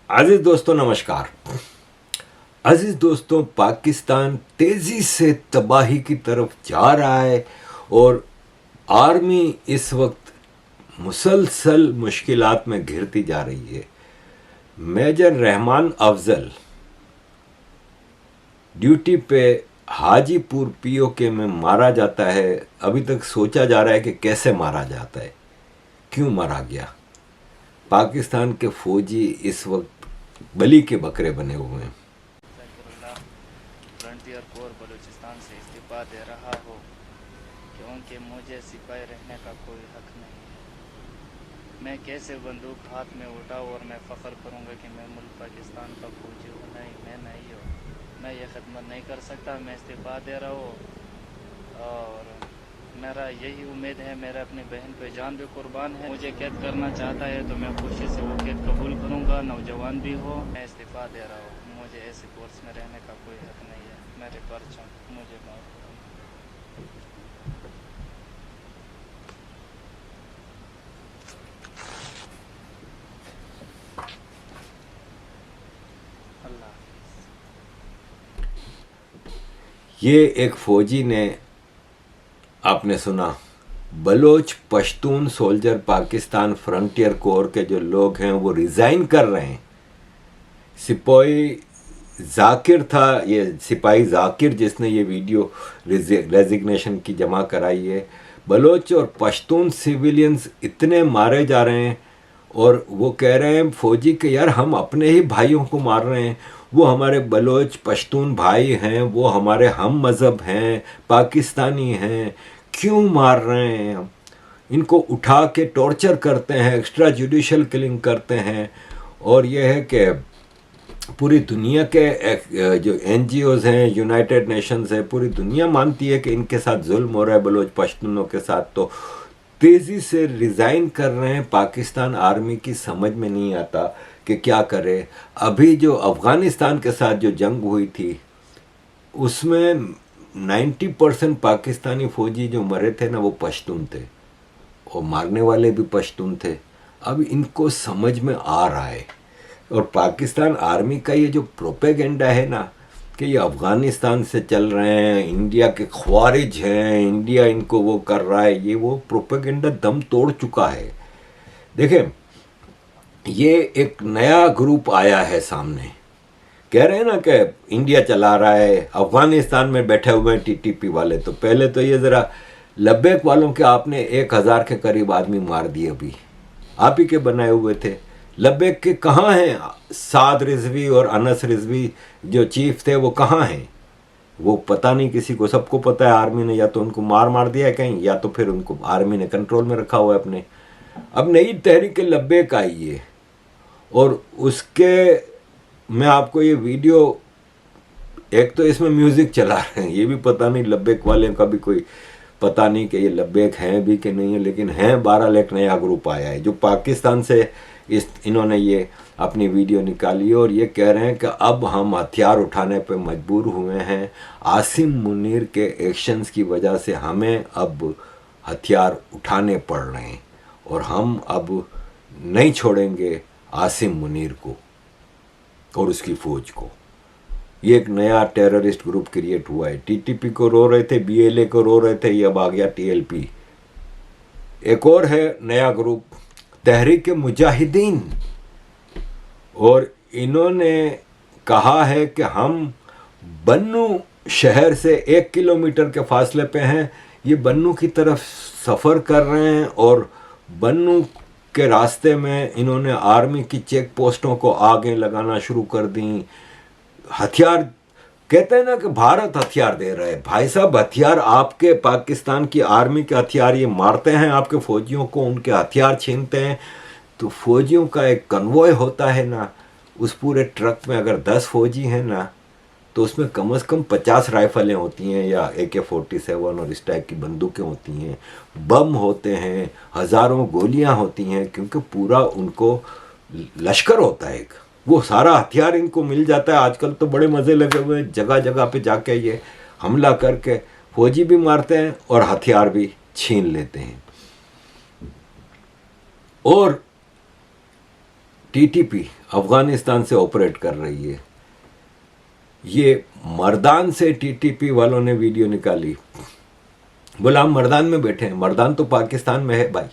अजीज दोस्तों नमस्कार। अजीज दोस्तों, पाकिस्तान तेजी से तबाही की तरफ जा रहा है और आर्मी इस वक्त मुसलसल मुश्किलात में घिरती जा रही है। मेजर रहमान अफजल ड्यूटी पे हाजीपुर पीओके में मारा जाता है। अभी तक सोचा जा रहा है कि कैसे मारा जाता है, क्यों मारा गया। पाकिस्तान के फौजी इस वक्त बलि के बकरे बने हुए हैं। फ्रंटियर कोर बलूचिस्तान से इस्तीफा दे रहा हो क्योंकि मुझे सिपाही रहने का कोई हक नहीं है। मैं कैसे बंदूक हाथ में उठाऊँ और मैं फ़ख्र करूँगा कि मैं मुल्क पाकिस्तान का फौजी हूँ। नहीं, मैं नहीं हूँ। मैं ये खिदमत नहीं कर सकता। मैं इस्तीफा दे रहा हूँ और मेरा यही उम्मीद है। मेरा अपनी बहन पे जान भी कुर्बान है। मुझे कैद करना चाहता है तो मैं खुशी से वो कैद कबूल करूँगा, नौजवान भी हो। मैं इस्तीफा दे रहा हूँ। मुझे ऐसे कोर्स में रहने का कोई हक नहीं है। मेरे परचम मुझे माफ करो। अल्लाह। ये एक फौजी ने, आपने सुना, Baloch Pashtun soldier Pakistan frontier corps के जो लोग हैं वो रिज़ाइन कर रहे हैं। सिपाही जाकिर था, ये सिपाही जाकिर जिसने ये वीडियो रेजिग्नेशन की जमा कराई है। बलोच और पश्तून सिविलियंस इतने मारे जा रहे हैं और वो कह रहे हैं फौजी के यार हम अपने ही भाइयों को मार रहे हैं। वो हमारे बलोच पश्तून भाई हैं, वो हमारे हम मज़हब हैं, पाकिस्तानी हैं, क्यों मार रहे हैं हम। इनको उठा के टॉर्चर करते हैं, एक्स्ट्रा जुडिशल किलिंग करते हैं। और यह है कि पूरी दुनिया के जो NGOs हैं, यूनाइटेड नेशंस है, पूरी दुनिया मानती है कि इनके साथ जुल्म हो रहा है बलोच पश्तूनों के साथ। तो तेज़ी से रिज़ाइन कर रहे हैं। पाकिस्तान आर्मी की समझ में नहीं आता कि क्या करे। अभी जो अफ़गानिस्तान के साथ जो जंग हुई थी उसमें 90% पाकिस्तानी फ़ौजी जो मरे थे ना वो पश्तून थे और मारने वाले भी पश्तून थे। अब इनको समझ में आ रहा है। और पाकिस्तान आर्मी का ये जो प्रोपेगेंडा है ना कि ये अफ़गानिस्तान से चल रहे हैं, इंडिया के ख्वारिज हैं, इंडिया इनको वो कर रहा है, ये वो प्रोपेगेंडा दम तोड़ चुका है। देखें, ये एक नया ग्रुप आया है सामने, कह रहे हैं ना कि इंडिया चला रहा है, अफ़गानिस्तान में बैठे हुए हैं TTP वाले। तो पहले तो ये ज़रा लब्बैक वालों के आपने 1000 के करीब आदमी मार दिए, अभी आप ही के बनाए हुए थे। लब्बैक के कहाँ हैं साद रिजवी और अनस रिजवी जो चीफ थे, वो कहाँ हैं? वो पता नहीं किसी को। सबको पता है आर्मी ने या तो उनको मार दिया है कहीं, या तो फिर उनको आर्मी ने कंट्रोल में रखा हुआ है अपने। अब नई तहरीक लब्बैक आई है और उसके मैं आपको ये वीडियो, एक तो इसमें म्यूज़िक चला रहे हैं, ये भी पता नहीं लब्बैक वाले का भी कोई पता नहीं कि ये लब्बैक हैं भी कि नहीं है, लेकिन हैं। 12 लाख नया ग्रुप आया है जो पाकिस्तान से इन्होंने ये अपनी वीडियो निकाली और ये कह रहे हैं कि अब हम हथियार उठाने पे मजबूर हुए हैं। आसिम मुनीर के एक्शंस की वजह से हमें अब हथियार उठाने पड़ रहे हैं और हम अब नहीं छोड़ेंगे आसिम मुनीर को और उसकी फ़ौज को। ये एक नया टेररिस्ट ग्रुप क्रिएट हुआ है। TTP को रो रहे थे, BLA को रो रहे थे, ये अब आ गया TLP। एक और है नया ग्रुप, तहरीक मुजाहिदीन, और इन्होंने कहा है कि हम बन्नू शहर से 1 किलोमीटर के फासले पे हैं। ये बन्नू की तरफ सफ़र कर रहे हैं और बन्नू के रास्ते में इन्होंने आर्मी की चेक पोस्टों को आगे लगाना शुरू कर दी। हथियार, कहते हैं ना कि भारत हथियार दे रहा है। भाई साहब, हथियार आपके पाकिस्तान की आर्मी के हथियार ये मारते हैं आपके फौजियों को, उनके हथियार छीनते हैं। तो फौजियों का एक कन्वॉय होता है ना, उस पूरे ट्रक में अगर 10 फौजी हैं ना तो उसमें कम से कम 50 राइफलें होती हैं या AK-47 और इस टाइप की बंदूकें होती हैं, बम होते हैं, हज़ारों गोलियां होती हैं, क्योंकि पूरा उनको लश्कर होता है एक। वो सारा हथियार इनको मिल जाता है। आजकल तो बड़े मज़े लगे हुए हैं, जगह जगह पे जाके ये हमला करके फौजी भी मारते हैं और हथियार भी छीन लेते हैं। और टीटीपी अफगानिस्तान से ऑपरेट कर रही है। ये मर्दान से टीटीपी वालों ने वीडियो निकाली, बोला हम मर्दान में बैठे हैं, मर्दान तो पाकिस्तान में है भाई।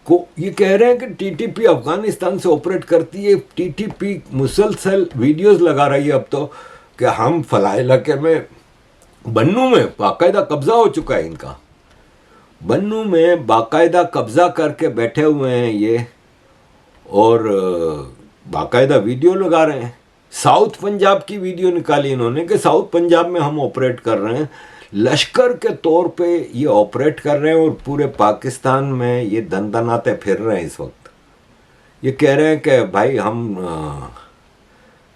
को ये कह रहे हैं कि टीटीपी अफगानिस्तान से ऑपरेट करती है। टीटीपी मुसलसल वीडियोस लगा रही है अब तो कि हम फला इलाके में, बन्नू में बाकायदा कब्जा हो चुका है इनका, बन्नू में बाकायदा कब्जा करके बैठे हुए हैं ये, और बाकायदा वीडियो लगा रहे हैं। साउथ पंजाब की वीडियो निकाली इन्होंने कि साउथ पंजाब में हम ऑपरेट कर रहे हैं, लश्कर के तौर पे ये ऑपरेट कर रहे हैं और पूरे पाकिस्तान में ये दनदनाते फिर रहे हैं इस वक्त। ये कह रहे हैं कि भाई हम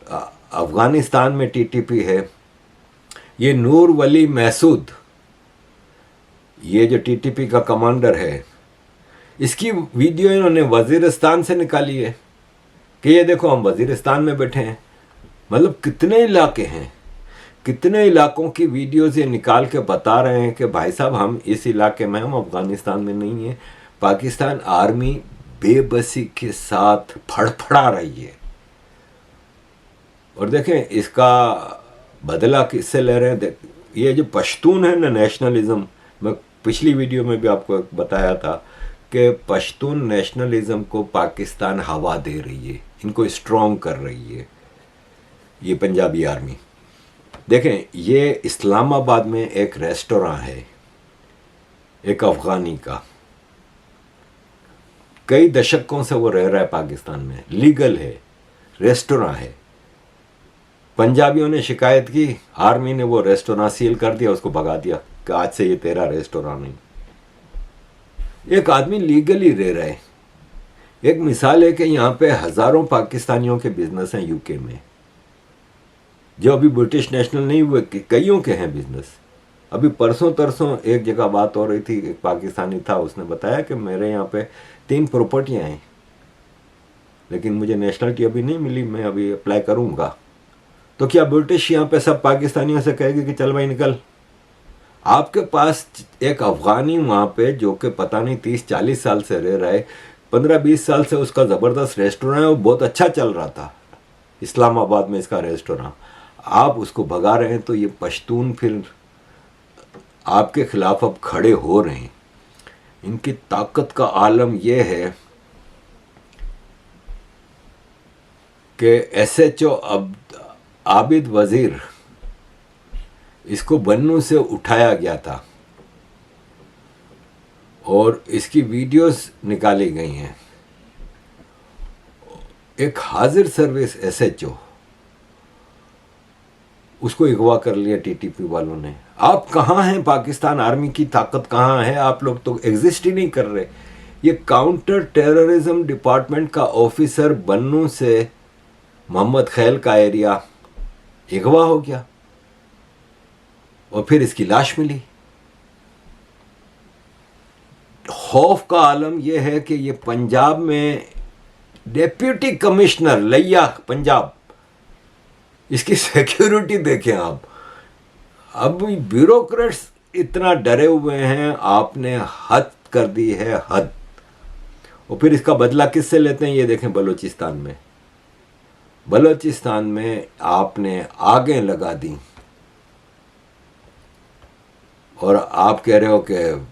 अफगानिस्तान में टीटीपी है। ये नूर वली महसूद, ये जो टीटीपी का कमांडर है, इसकी वीडियो इन्होंने वजीरिस्तान से निकाली है कि ये देखो हम वजीरिस्तान में बैठे हैं। मतलब कितने इलाके हैं, कितने इलाकों की वीडियोस ये निकाल के बता रहे हैं कि भाई साहब हम इस इलाके में, हम अफगानिस्तान में नहीं है। पाकिस्तान आर्मी बेबसी के साथ फड़फड़ा रही है। और देखें इसका बदला किससे ले रहे हैं। ये जो पश्तून है ना, नेशनलिज्म, मैं पिछली वीडियो में भी आपको बताया था कि पश्तून नेशनलिज्म को पाकिस्तान हवा दे रही है, इनको स्ट्रॉन्ग कर रही है ये पंजाबी आर्मी। देखें ये इस्लामाबाद में एक रेस्टोरेंट है, एक अफगानी का, कई दशकों से वो रह रहा है पाकिस्तान में, लीगल है, रेस्टोरेंट है। पंजाबियों ने शिकायत की, आर्मी ने वो रेस्टोरेंट सील कर दिया, उसको भगा दिया कि आज से ये तेरा रेस्टोरेंट नहीं। एक आदमी लीगली रह रहा है। एक मिसाल है कि यहाँ पे हजारों पाकिस्तानियों के बिजनेस हैं यूके में, जो अभी ब्रिटिश नेशनल नहीं हुए, कईयों के हैं बिजनेस। अभी परसों तरसों एक जगह बात हो रही थी, एक पाकिस्तानी था, उसने बताया कि मेरे यहाँ पे 3 प्रॉपर्टियाँ हैं, लेकिन मुझे नेशनलिटी अभी नहीं मिली, मैं अभी अप्लाई करूँगा। तो क्या ब्रिटिश यहाँ पे सब पाकिस्तानियों से कहेगी कि चल भाई निकल? आपके पास एक अफगानी वहाँ पे जो कि पता नहीं 30-40 साल से रह रहा है, 15-20 साल से उसका ज़बरदस्त रेस्टोरेंट है, वो बहुत अच्छा चल रहा था इस्लामाबाद में इसका रेस्टोरेंट, आप उसको भगा रहे हैं। तो ये पश्तून फिर आपके खिलाफ अब खड़े हो रहे हैं। इनकी ताकत का आलम यह है कि SHO अब आबिद वजीर, इसको बन्नू से उठाया गया था और इसकी वीडियोस निकाली गई हैं। एक हाजिर सर्विस SHO, उसको अगवा कर लिया टीटीपी वालों ने। आप कहाँ हैं? पाकिस्तान आर्मी की ताकत कहाँ है? आप लोग तो एग्जिस्ट ही नहीं कर रहे। ये काउंटर टेररिज्म डिपार्टमेंट का ऑफिसर बन्नू से मोहम्मद खैल का एरिया अगवा हो गया और फिर इसकी लाश मिली। खौफ का आलम यह है कि ये पंजाब में डेप्यूटी कमिश्नर लिया पंजाब, इसकी सिक्योरिटी देखें आप। अब ब्यूरोक्रेट्स इतना डरे हुए हैं, आपने हद कर दी है, हद। और फिर इसका बदला किससे लेते हैं ये देखें। बलोचिस्तान में आपने आगे लगा दी और आप कह रहे हो कि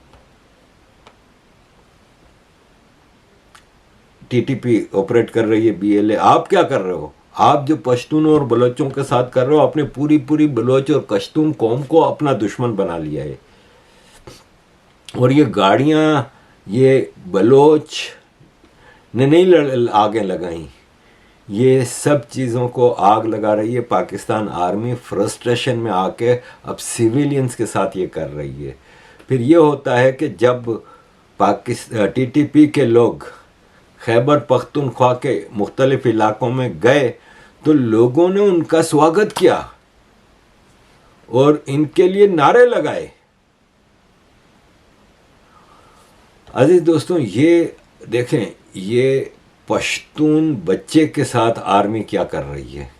टीटीपी ऑपरेट कर रही है, BLA। आप क्या कर रहे हो? आप जो पश्तूनों और बलोचों के साथ कर रहे हो, आपने पूरी बलोच और पश्तून कौम को अपना दुश्मन बना लिया है। और ये गाड़ियां ये बलोच ने नहीं आगे लगाई, ये सब चीज़ों को आग लगा रही है पाकिस्तान आर्मी। फ्रस्ट्रेशन में आके अब सिविलियंस के साथ ये कर रही है। फिर ये होता है कि जब टीटीपी के लोग खैबर पख्तूनख्वा के मुख्तलिफ इलाकों में गए तो लोगों ने उनका स्वागत किया और इनके लिए नारे लगाए। अजीज दोस्तों, ये देखें, ये पश्तून बच्चे के साथ आर्मी क्या कर रही है।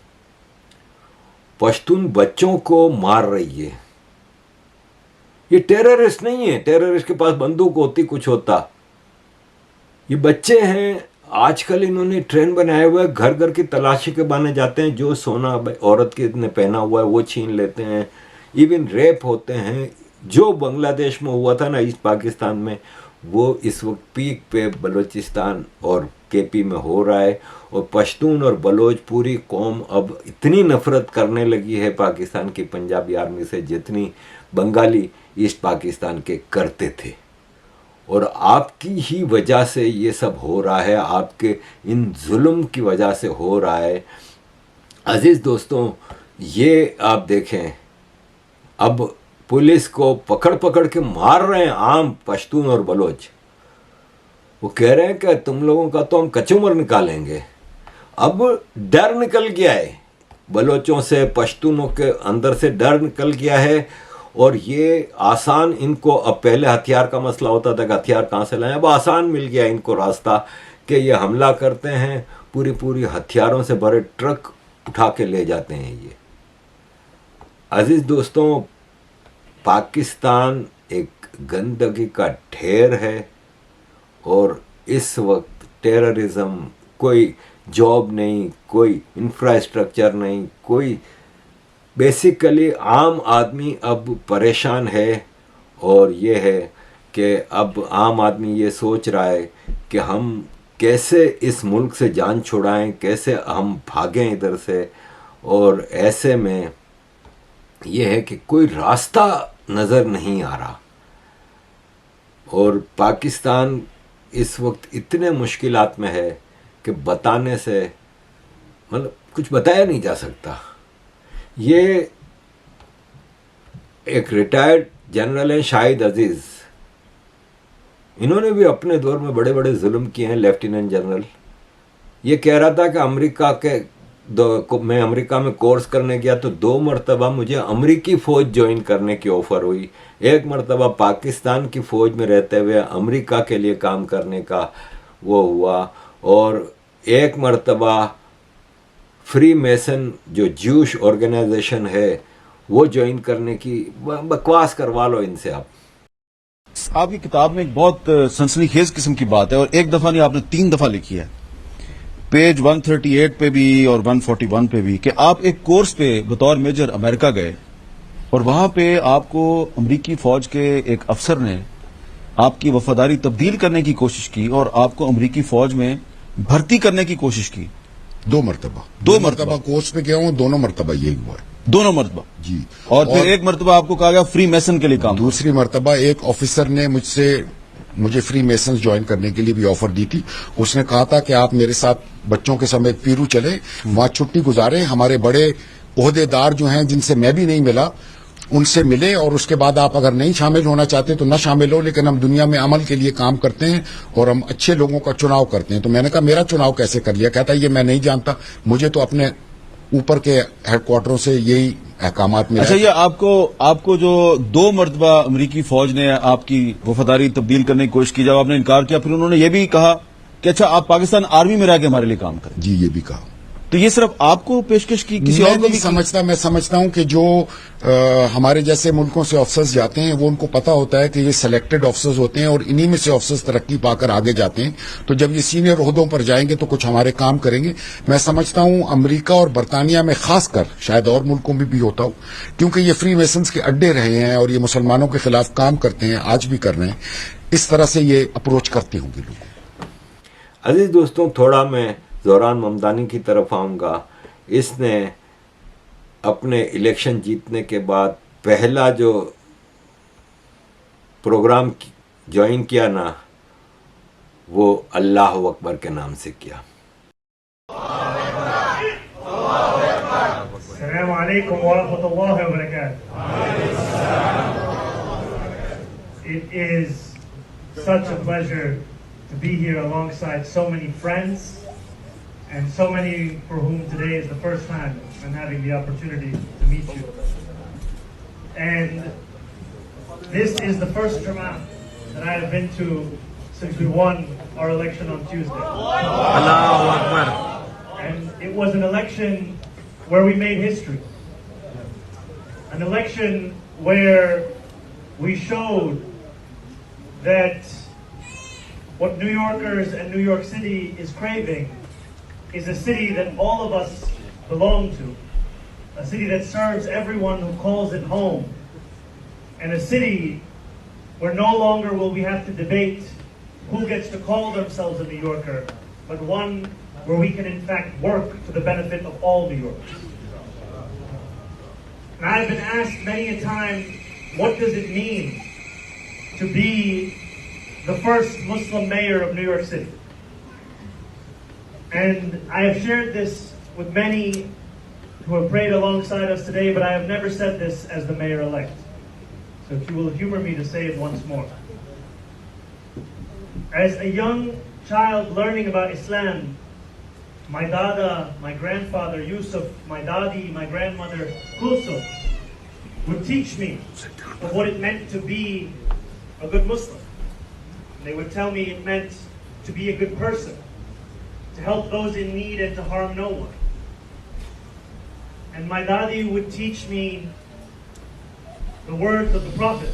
पश्तून बच्चों को मार रही है। ये टेररिस्ट नहीं है, टेररिस्ट के पास बंदूक होती, कुछ होता। ये बच्चे हैं, आजकल इन्होंने ट्रेंड बनाया हुआ है, घर घर की तलाशी के बहाने जाते हैं, जो सोना औरत के ने पहना हुआ है वो छीन लेते हैं, इवन रेप होते हैं। जो बांग्लादेश में हुआ था ना, ईस्ट पाकिस्तान में, वो इस वक्त पीक पे बलूचिस्तान और केपी में हो रहा है। और पश्तून और बलोच पूरी कौम अब इतनी नफरत करने लगी है पाकिस्तान की पंजाबी आर्मी से जितनी बंगाली ईस्ट पाकिस्तान के करते थे। और आपकी ही वजह से ये सब हो रहा है, आपके इन जुल्म की वजह से हो रहा है। अजीज़ दोस्तों, ये आप देखें, अब पुलिस को पकड़ पकड़ के मार रहे हैं आम पश्तून और बलोच। वो कह रहे हैं कि तुम लोगों का तो हम कचूमर निकालेंगे। अब डर निकल गया है बलोचों से, पश्तूनों के अंदर से डर निकल गया है। और ये आसान इनको, अब पहले हथियार का मसला होता था कि हथियार कहाँ से लाएं, अब आसान मिल गया इनको रास्ता कि ये हमला करते हैं, पूरी पूरी हथियारों से भरे ट्रक उठा के ले जाते हैं ये। अजीज दोस्तों, पाकिस्तान एक गंदगी का ढेर है और इस वक्त टेररिज्म, कोई जॉब नहीं, कोई इंफ्रास्ट्रक्चर नहीं, कोई बेसिकली आम आदमी अब परेशान है। और ये है कि अब आम आदमी ये सोच रहा है कि हम कैसे इस मुल्क से जान छुड़ाएं, कैसे हम भागें इधर से। और ऐसे में ये है कि कोई रास्ता नज़र नहीं आ रहा। और पाकिस्तान इस वक्त इतने मुश्किलात में है कि बताने से, मतलब कुछ बताया नहीं जा सकता। ये एक रिटायर्ड जनरल हैं शाहिद अजीज़, इन्होंने भी अपने दौर में बड़े बड़े जुल्म किए हैं, लेफ्टिनेंट जनरल। ये कह रहा था कि मैं अमेरिका में कोर्स करने गया तो 2 मरतबा मुझे अमेरिकी फ़ौज ज्वाइन करने की ऑफ़र हुई। 1 मरतबा पाकिस्तान की फ़ौज में रहते हुए अमेरिका के लिए काम करने का वो हुआ, और 1 मरतबा फ्री मेसन जो ज्यूश ऑर्गेनाइजेशन है वो ज्वाइन करने की। बकवास करवा लो इनसे आप। आपकी किताब में एक बहुत सनसनीखेज किस्म की बात है, और एक दफा नहीं आपने 3 दफा लिखी है, पेज 138 पे भी और 141 पे भी, कि आप एक कोर्स पे बतौर मेजर अमेरिका गए और वहां पे आपको अमेरिकी फौज के एक अफसर ने आपकी वफादारी तब्दील करने की कोशिश की और आपको अमेरिकी फौज में भर्ती करने की कोशिश की। 2 मरतबा कोर्स पे गया हूँ, दोनों मरतबा यही हुआ है। दोनों मरतबा जी। और फिर एक मरतबा आपको कहा गया फ्री मेसन के लिए काम। दूसरी मरतबा एक ऑफिसर ने मुझे फ्री मेसन ज्वाइन करने के लिए भी ऑफर दी थी। उसने कहा था कि आप मेरे साथ बच्चों के समेत पीरू चले, वहां छुट्टी गुजारे, हमारे बड़े ओहदेदार जो हैं जिनसे मैं भी नहीं मिला उनसे मिले, और उसके बाद आप अगर नहीं शामिल होना चाहते तो न शामिल हो, लेकिन हम दुनिया में अमल के लिए काम करते हैं और हम अच्छे लोगों का चुनाव करते हैं। तो मैंने कहा मेरा चुनाव कैसे कर लिया? कहता ये मैं नहीं जानता, मुझे तो अपने ऊपर के हेडक्वार्टरों से यही अहकामात मिले। अच्छा, ये आपको जो 2 मरतबा अमेरिकी फौज ने आपकी वफादारी तब्दील करने की कोशिश की, जब आपने इनकार किया, फिर उन्होंने ये भी कहा कि अच्छा आप पाकिस्तान आर्मी में रह के हमारे लिए काम करें। जी, ये भी कहा। तो ये सिर्फ आपको पेशकश की, किसी और को भी समझता? मैं समझता हूं कि जो हमारे जैसे मुल्कों से अफसर्स जाते हैं वो उनको पता होता है कि ये सिलेक्टेड अफसर्स होते हैं और इन्हीं में से अफसर्स तरक्की पाकर आगे जाते हैं। तो जब ये सीनियर ओहदों पर जाएंगे तो कुछ हमारे काम करेंगे। मैं समझता हूं अमेरिका और बरतानिया में खासकर, शायद और मुल्कों में भी होता हो, क्योंकि ये फ्री मेसन्स के अड्डे रहे हैं और ये मुसलमानों के खिलाफ काम करते हैं, आज भी कर रहे हैं। इस तरह से ये अप्रोच करते होंगे लोग। अजीज दोस्तों, थोड़ा मैं ज़ोरान ममदानी की तरफ आऊँगा। इसने अपने इलेक्शन जीतने के बाद पहला जो प्रोग्राम ज्वाइन किया ना, वो अल्लाह अकबर के नाम से किया। अस्सलामु अलैकुम व रहमतुल्लाहि व बरकातुहू। It is such a pleasure to be here alongside so many friends, and so many for whom today is the first time I'm having the opportunity to meet you. And this is the first Jum'ah that I have been to since we won our election on Tuesday. Allahu Akbar. And it was an election where we made history. An election where we showed that what New Yorkers and New York City is craving is a city that all of us belong to, a city that serves everyone who calls it home, and a city where no longer will we have to debate who gets to call themselves a New Yorker, but one where we can in fact work for the benefit of all New Yorkers. And I've been asked many a time, what does it mean to be the first Muslim mayor of New York City? And I have shared this with many who have prayed alongside us today, but I have never said this as the mayor-elect. So if you will humor me to say it once more. As a young child learning about Islam, my dada, my grandfather Yusuf, my dadi, my grandmother Kulsum would teach me of what it meant to be a good Muslim. They would tell me it meant to be a good person, to help those in need and to harm no one. And my dadi would teach me the words of the Prophet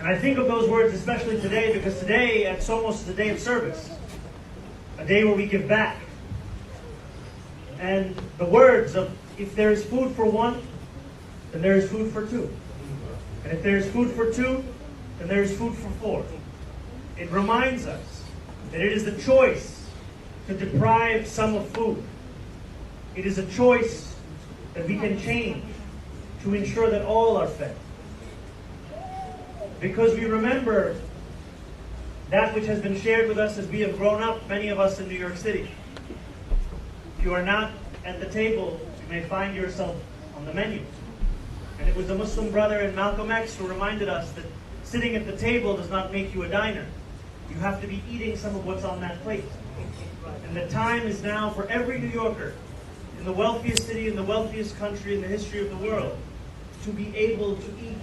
And I think of those words especially today, because today at Somos is a day of service, a day where we give back. And the words of, if there is food for one, then there is food for two. And if there is food for two, then there is food for four. It reminds us that it is the choice to deprive some of food. It is a choice that we can change to ensure that all are fed. Because we remember that which has been shared with us as we have grown up, many of us in New York City. If you are not at the table, you may find yourself on the menu. And it was a Muslim brother in Malcolm X who reminded us that sitting at the table does not make you a diner. You have to be eating some of what's on that plate. And the time is now for every New Yorker in the wealthiest city, in the wealthiest country in the history of the world, to be able to eat,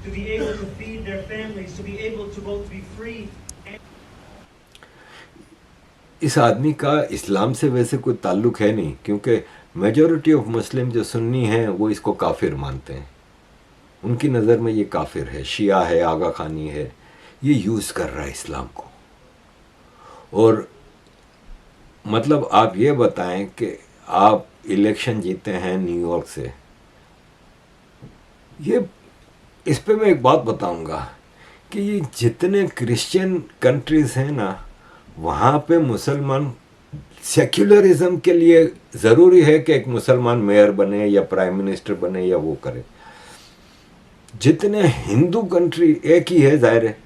to be able to feed their families, to be able to both be free and... इस आदमी का इस्लाम से वैसे कोई ताल्लुक है नहीं, क्योंकि मेजॉरिटी ऑफ मुस्लिम जो सुन्नी हैं वो इसको काफिर मानते हैं. उनकी नज़र में ये काफिर है, शिया है, आगा खानी है, ये यूज़ कर रहा है इस्लाम को. और मतलब आप ये बताएं कि आप इलेक्शन जीते हैं न्यूयॉर्क से, ये इस पे मैं एक बात बताऊंगा कि ये जितने क्रिश्चियन कंट्रीज़ हैं ना, वहाँ पे मुसलमान सेक्युलरिज्म के लिए ज़रूरी है कि एक मुसलमान मेयर बने या प्राइम मिनिस्टर बने या वो करे. जितने हिंदू कंट्री एक ही है ज़ाहिर है,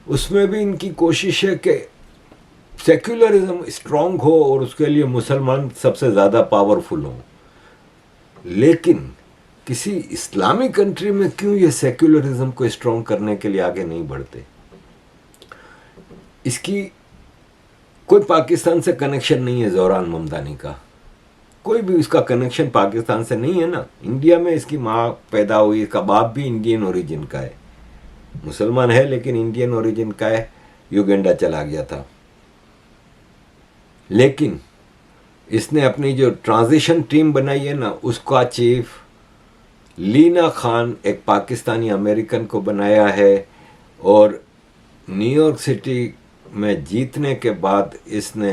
उसमें भी इनकी कोशिश है कि सेक्युलरिज्म स्ट्रॉन्ग हो और उसके लिए मुसलमान सबसे ज़्यादा पावरफुल हों. लेकिन किसी इस्लामिक कंट्री में क्यों ये सेक्युलरिज्म को स्ट्रॉन्ग करने के लिए आगे नहीं बढ़ते? इसकी कोई पाकिस्तान से कनेक्शन नहीं है. ज़ोरान ममदानी का कोई भी उसका कनेक्शन पाकिस्तान से नहीं है ना. इंडिया में इसकी माँ पैदा हुई, इसका बाप भी इंडियन ओरिजिन का है, मुसलमान है लेकिन इंडियन ओरिजिन का है, युगांडा चला गया था. लेकिन इसने अपनी जो ट्रांजिशन टीम बनाई है ना, उसका चीफ लीना खान एक पाकिस्तानी अमेरिकन को बनाया है. और न्यूयॉर्क सिटी में जीतने के बाद इसने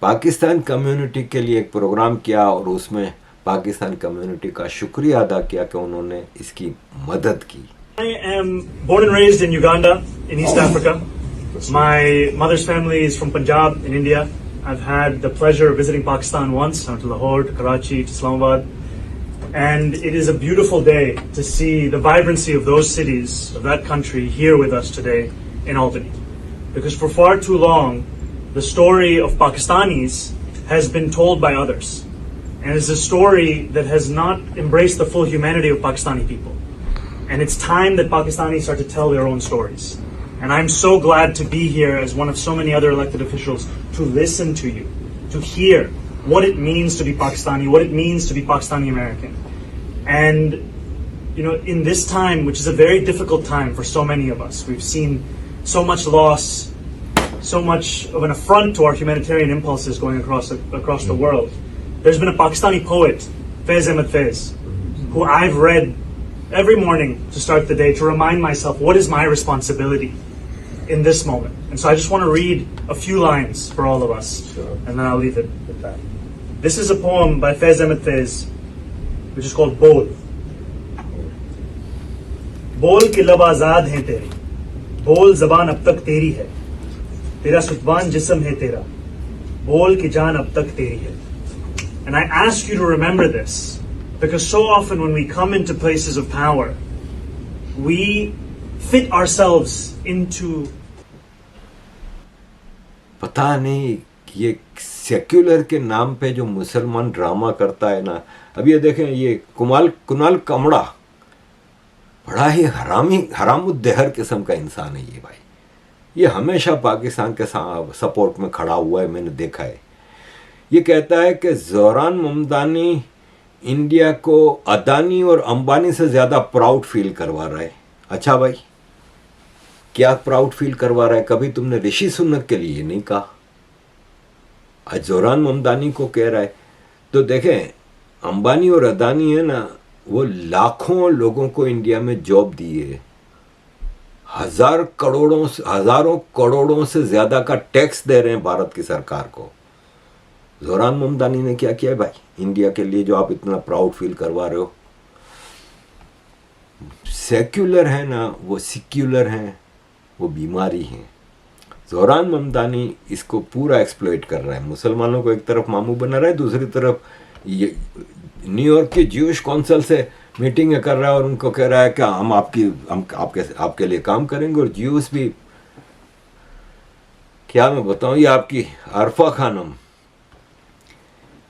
पाकिस्तान कम्युनिटी के लिए एक प्रोग्राम किया और उसमें पाकिस्तान कम्युनिटी का शुक्रिया अदा किया कि उन्होंने इसकी मदद की. I am born and raised in Uganda, in East Africa. My mother's family is from Punjab in India. I've had the pleasure of visiting Pakistan once. I went to Lahore, to Karachi, to Islamabad. And it is a beautiful day to see the vibrancy of those cities, of that country, here with us today in Albany. Because for far too long, the story of Pakistanis has been told by others. And it's a story that has not embraced the full humanity of Pakistani people. And it's time that Pakistanis start to tell their own stories. And I'm so glad to be here as one of so many other elected officials to listen to you, to hear what it means to be Pakistani, what it means to be Pakistani American. And, you know, in this time, which is a very difficult time for so many of us, we've seen so much loss, so much of an affront to our humanitarian impulses going across the world. There's been a Pakistani poet, Faiz Ahmed Faiz, who I've read every morning to start the day to remind myself what is my responsibility in this moment. And so I just want to read a few lines for all of us, and then I'll leave it with that. This is a poem by Faiz Ahmed Faiz, which is called Bol. बोल के लब आजाद हैं तेरे, बोल जबान अब तक तेरी है, तेरा सुतवान जिस्म है तेरा, बोल की जान अब तक तेरी है. And I ask you to remember this, because so often when we come into places of power, we fit ourselves into. पता नहीं ये सेक्युलर के नाम पे जो मुसलमान ड्रामा करता है ना, अब ये देखें, ये कुणाल कामड़ा बड़ा ही हरामुद्देहर किस्म का इंसान है ये भाई. ये हमेशा पाकिस्तान के सपोर्ट में खड़ा हुआ है, मैंने देखा है. ये कहता है कि ज़ोरान ममदानी इंडिया को अदानी और अंबानी से ज़्यादा प्राउड फील करवा रहा है. अच्छा भाई, क्या प्राउड फील करवा रहा है? कभी तुमने ऋषि सुनक के लिए नहीं कहा, आज ज़ोरान ममदानी को कह रहा है. तो देखें, अंबानी और अदानी है ना, वो लाखों लोगों को इंडिया में जॉब दिए, हजारों करोड़ों से ज्यादा का टैक्स दे रहे हैं भारत की सरकार को. ज़ोरान ममदानी ने क्या किया है भाई इंडिया के लिए, जो आप इतना प्राउड फील करवा रहे हो? सेक्युलर है ना, वो सिक्युलर हैं, वो बीमारी हैं. ज़ोरान ममदानी इसको पूरा एक्सप्लॉइट कर रहा है, मुसलमानों को एक तरफ मामू बना रहा है, दूसरी तरफ ये न्यूयॉर्क के ज्यूश काउंसिल से मीटिंग कर रहा है और उनको कह रहा है कि हम आपके लिए काम करेंगे. और ज्यूस भी, क्या मैं बताऊं, ये आपकी अरफा खानम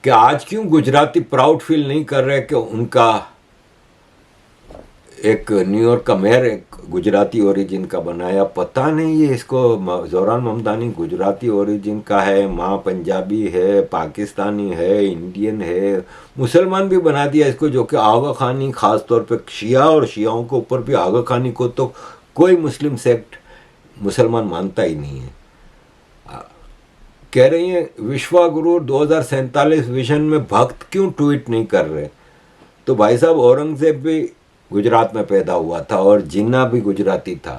कि आज क्यों गुजराती प्राउड फील नहीं कर रहे कि उनका एक न्यूयॉर्क का मेयर एक गुजराती ओरिजिन का बनाया. पता नहीं ये इसको, ज़ोरान ममदानी गुजराती ओरिजिन का है, माँ पंजाबी है, पाकिस्तानी है, इंडियन है, मुसलमान भी बना दिया इसको, जो कि आगा खानी, ख़ास तौर पे शिया और शियाओं के ऊपर भी आगा खानी को तो कोई मुस्लिम सेक्ट मुसलमान मानता ही नहीं है. कह रही हैं विश्वा गुरु 2047 विजन में भक्त क्यों ट्वीट नहीं कर रहे? तो भाई साहब, औरंगजेब भी गुजरात में पैदा हुआ था और जिन्ना भी गुजराती था.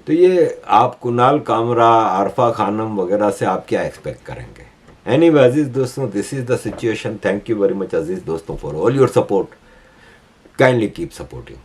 तो ये आप कुणाल कामरा, आरफा खानम वगैरह से आप क्या एक्सपेक्ट करेंगे? एनीवे अजीज दोस्तों, this is the situation. Thank you very much अजीज दोस्तों for all your support. Kindly keep supporting.